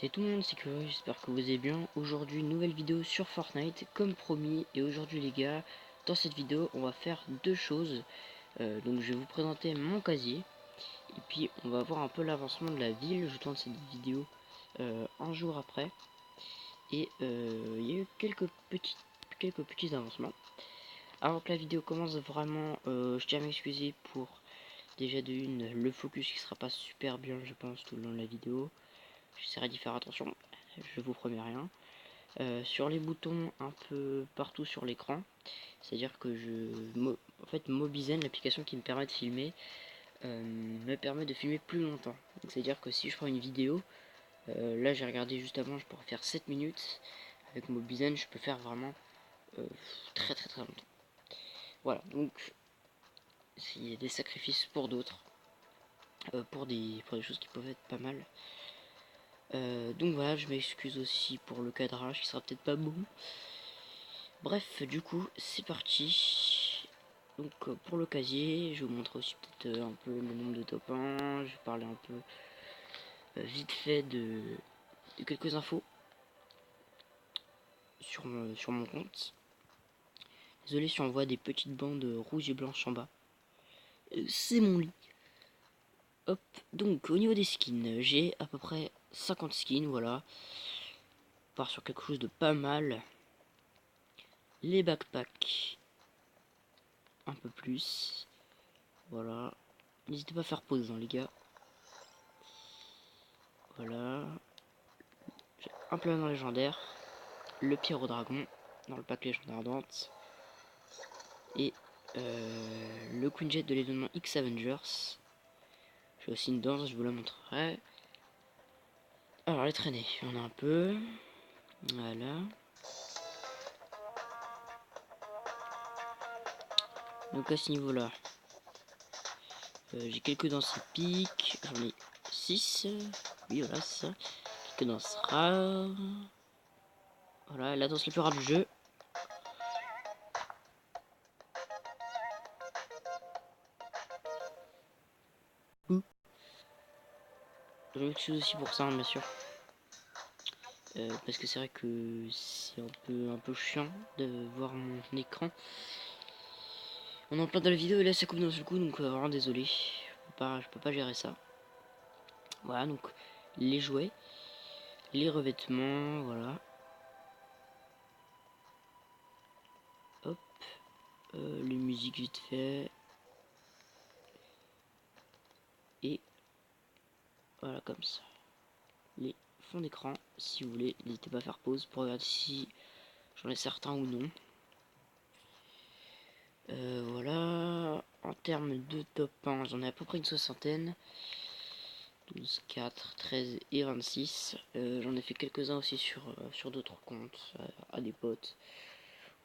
Salut tout le monde, c'est Curieux, j'espère que vous allez bien. Aujourd'hui, nouvelle vidéo sur Fortnite, comme promis. Et aujourd'hui les gars, dans cette vidéo, on va faire deux choses. Donc je vais vous présenter mon casier. Et puis on va voir un peu l'avancement de la ville. Je tourne cette vidéo un jour après. Et il y a eu quelques petits avancements. Avant que la vidéo commence vraiment, je tiens à m'excuser pour déjà de une, le focus qui sera pas super bien je pense tout le long de la vidéo. J'essaierai d'y faire attention, je vous promets rien. Sur les boutons un peu partout sur l'écran, c'est à dire que en fait Mobizen, l'application qui me permet de filmer, me permet de filmer plus longtemps. C'est à dire que si je prends une vidéo, là j'ai regardé juste avant, je pourrais faire 7 minutes. Avec Mobizen je peux faire vraiment très longtemps. Voilà, donc il y a des sacrifices pour d'autres, pour des choses qui peuvent être pas mal. Donc voilà, je m'excuse aussi pour le cadrage qui sera peut-être pas bon. Bref, du coup, c'est parti. Donc pour le casier, je vous montre aussi peut-être un peu le nombre de top 1. Je vais parler un peu vite fait de quelques infos sur mon compte. Désolé si on voit des petites bandes rouges et blanches en bas. C'est mon lit. Hop, donc au niveau des skins, j'ai à peu près 50 skins, voilà. On part sur quelque chose de pas mal. Les backpacks, un peu plus. Voilà. N'hésitez pas à faire pause, hein, les gars. Voilà. J'ai un plan légendaire. Le Pierrot Dragon dans le pack légendaire ardente. Et le Queen Jet de l'événement X Avengers. J'ai aussi une danse, je vous la montrerai. Alors les traînées, on a un peu. Voilà. Donc à ce niveau-là, j'ai quelques danses épiques. J'en ai 6. Oui, voilà, c'est ça. Quelques danses rares. Voilà, la danse la plus rare du jeu. Je m'excuse aussi pour ça, hein, bien sûr. Parce que c'est vrai que c'est un peu chiant de voir mon écran. On est en plein dans la vidéo et là ça coupe d'un seul coup, donc vraiment désolé. Je peux pas gérer ça. Voilà, donc les jouets, les revêtements, voilà. Hop, les musiques vite fait. Et voilà comme ça. Les fonds d'écran, si vous voulez, n'hésitez pas à faire pause pour regarder si j'en ai certains ou non. Voilà, en termes de top 1, j'en ai à peu près une soixantaine. 12, 4, 13 et 26. J'en ai fait quelques-uns aussi sur d'autres comptes, à des potes,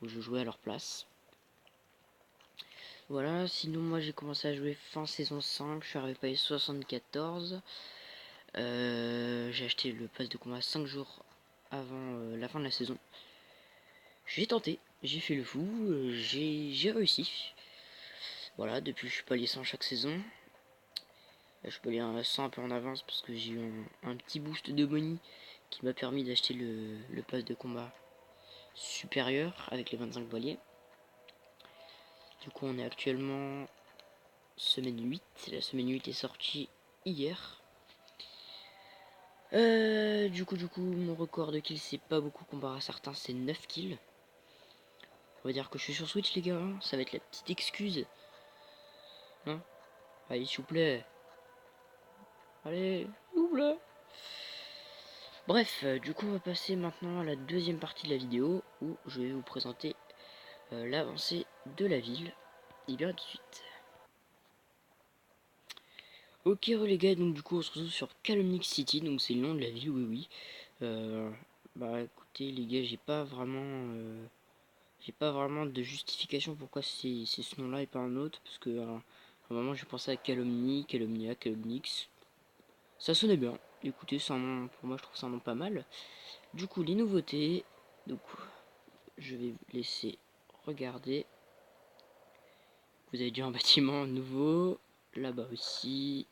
où je jouais à leur place. Voilà, sinon moi j'ai commencé à jouer fin saison 5, je suis arrivé à 74. J'ai acheté le pass de combat 5 jours avant la fin de la saison. J'ai tenté, j'ai fait le fou, j'ai réussi. Voilà, depuis je suis palier 100 chaque saison. Je suis palier 100 un peu en avance parce que j'ai eu un petit boost de money qui m'a permis d'acheter le pass de combat supérieur avec les 25 voiliers. Du coup on est actuellement semaine 8. La semaine 8 est sortie hier. Du coup mon record de kills c'est pas beaucoup comparé à certains, c'est 9 kills. On va dire que je suis sur Switch les gars, hein. Ça va être la petite excuse. Non. Allez s'il vous plaît. Allez, s'il vous plaît. Bref, du coup on va passer maintenant à la deuxième partie de la vidéo où je vais vous présenter l'avancée de la ville. Et bien tout de suite. Ok les gars, donc du coup on se retrouve sur Calomnic City, donc c'est le nom de la ville, oui. Bah écoutez les gars, j'ai pas vraiment de justification pourquoi c'est ce nom là et pas un autre, parce que à un moment j'ai pensé à Calomnie, Calomnia, Calomnix. Ça sonnait bien, écoutez c'est un nom, pour moi je trouve ça un nom pas mal. Du coup les nouveautés, donc je vais vous laisser regarder. Vous avez déjà un bâtiment nouveau, là-bas aussi.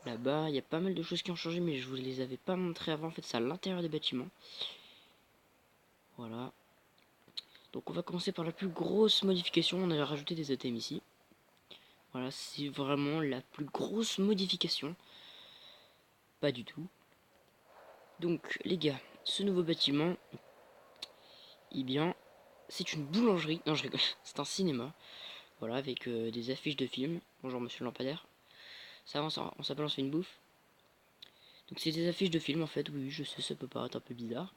Là-bas, il y a pas mal de choses qui ont changé, mais je vous les avais pas montré avant. En fait, c'est à l'intérieur des bâtiments. Voilà. Donc on va commencer par la plus grosse modification. On a rajouté des items ici. Voilà, c'est vraiment la plus grosse modification. Pas du tout. Donc les gars, ce nouveau bâtiment, eh bien, c'est une boulangerie. Non, je rigole. C'est un cinéma. Voilà, avec des affiches de films. Bonjour monsieur le lampadaire. Ça avance, on s'appelle, on se fait une bouffe. Donc c'est des affiches de films en fait. Oui, je sais, ça peut paraître un peu bizarre.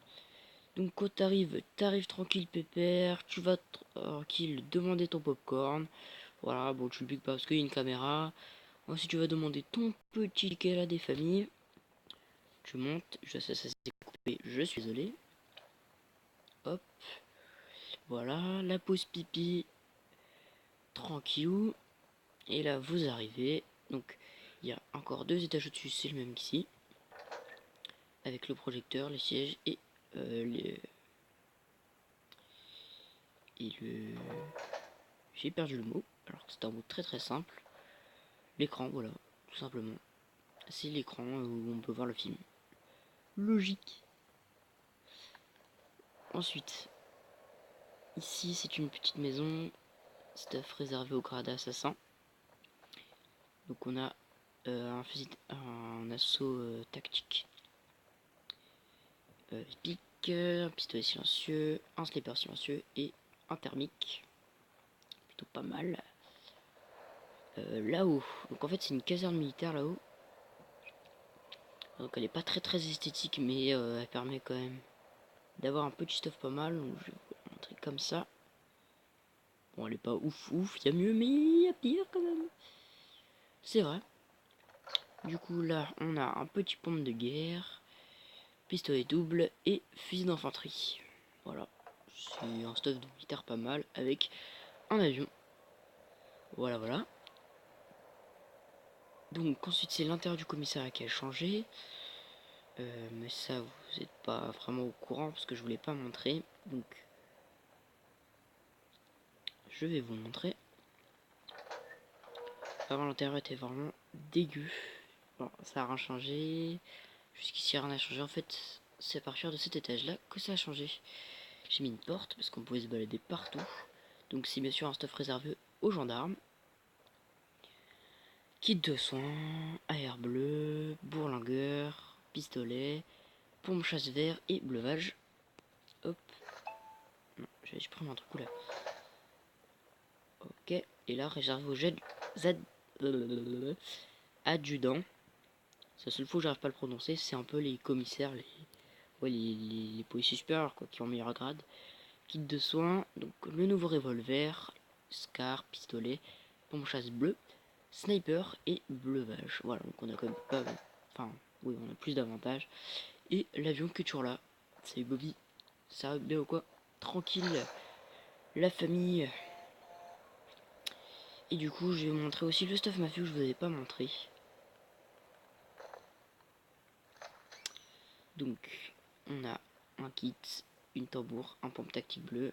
Donc quand t'arrives tranquille pépère, tu vas tranquille demander ton popcorn. Voilà, bon tu le piques pas parce qu'il y a une caméra. Ensuite tu vas demander ton petit ticket là des familles. Tu montes, je sais ça s'est coupé, je suis désolé. Hop, voilà, la pause pipi, tranquillou. Et là vous arrivez, donc il y a encore 2 étages au-dessus, c'est le même qu'ici. Avec le projecteur, les sièges et les... Et le... J'ai perdu le mot, alors que c'est un mot très très simple. L'écran, voilà, tout simplement. C'est l'écran où on peut voir le film. Logique. Ensuite, ici c'est une petite maison, stuff réservé au grade assassin. Donc on a un assaut tactique, pique, un pistolet silencieux, un sniper silencieux et un thermique. Plutôt pas mal. Là-haut, donc en fait c'est une caserne militaire là-haut. Donc elle est pas très très esthétique, mais elle permet quand même d'avoir un petit stuff pas mal. Donc je vais vous la montrer comme ça. Bon, elle est pas ouf ouf, il y a mieux, mais il y a pire quand même. C'est vrai. Du coup là on a un petit pompe de guerre, pistolet double et fusil d'infanterie. Voilà, c'est un stuff de militaire pas mal avec un avion. Voilà voilà. Donc ensuite c'est l'intérieur du commissariat qui a changé. Mais ça vous n'êtes pas vraiment au courant parce que je voulais pas montrer. Donc je vais vous montrer. Avant l'intérieur était vraiment dégueu. Bon, ça a rien changé. Jusqu'ici rien n'a changé. En fait c'est à partir de cet étage là que ça a changé. J'ai mis une porte parce qu'on pouvait se balader partout. Donc c'est bien sûr un stuff réservé aux gendarmes. Kit de soins, AR bleu, bourlingueur, pistolet, pompe chasse vert et bleuvage. Hop. Non, j'avais dû prendre un truc là. Ok. Et là, réservé aux adjudants. C'est la seule fois que j'arrive pas à le prononcer. C'est un peu les commissaires, les policiers supérieurs quoi, qui ont meilleur grade. Kit de soins, donc le nouveau revolver, Scar, pistolet, pompe chasse bleu, sniper et bleuvage. Voilà, donc on a quand même pas... Enfin, oui, on a plus d'avantages. Et l'avion qui est toujours là. Salut Bobby, ça va bien ou quoi? Tranquille, la famille. Et du coup, je vais vous montrer aussi le stuff mafia que je vous avais pas montré. Donc, on a un kit, une tambour, un pompe tactique bleu,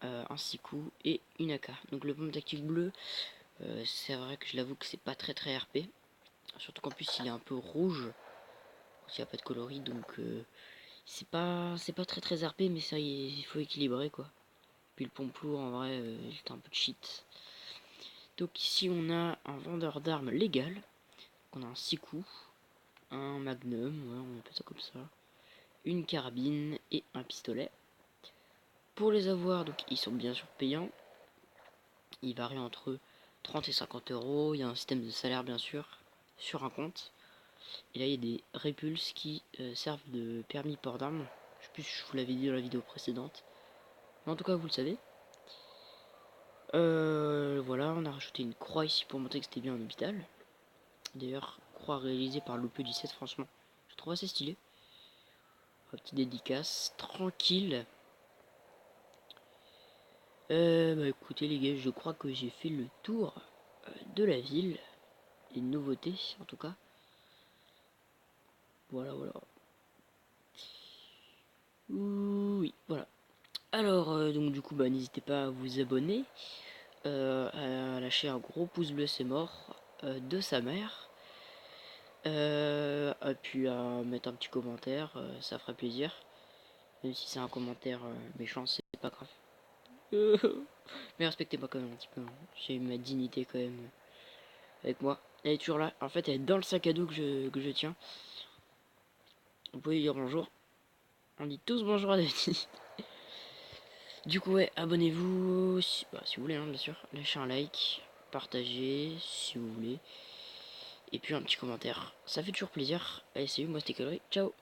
un 6 coups et une AK. Donc le pompe tactique bleu, c'est vrai que je l'avoue que c'est pas très très RP. Surtout qu'en plus il est un peu rouge. Il n'y a pas de coloris donc c'est pas très très RP, mais ça il faut équilibrer quoi. Puis le pompe lourd en vrai il est un peu de shit. Donc ici on a un vendeur d'armes légal. On a un 6 coups, un magnum, ouais, on appelle ça comme ça, une carabine et un pistolet. Pour les avoir, donc ils sont bien sûr payants. Ils varient entre 30 et 50 euros. Il y a un système de salaire bien sûr sur un compte. Et là il y a des répulses qui servent de permis port d'armes. Je sais plus si je vous l'avais dit dans la vidéo précédente. Mais en tout cas vous le savez. Voilà, on a rajouté une croix ici pour montrer que c'était bien un hôpital. D'ailleurs, croix réalisée par l'OP 17, franchement, je trouve assez stylé. Petite dédicace, tranquille. Bah écoutez les gars, je crois que j'ai fait le tour de la ville. Les nouveautés en tout cas. Voilà, voilà. Oui, voilà. Alors, donc du coup, bah n'hésitez pas à vous abonner. À lâcher un gros pouce bleu, c'est mort. De sa mère. Et puis à mettre un petit commentaire, ça ferait plaisir. Même si c'est un commentaire méchant, c'est pas grave. Mais respectez-moi quand même un petit peu, hein. J'ai ma dignité quand même avec moi. Elle est toujours là. En fait, elle est dans le sac à dos que je tiens. Vous pouvez dire bonjour. On dit tous bonjour à David. Du coup, ouais, abonnez-vous si vous voulez, hein, bien sûr. Lâchez un like, partagez si vous voulez. Et puis un petit commentaire. Ça fait toujours plaisir. Allez, salut, moi c'était Calorie. Ciao.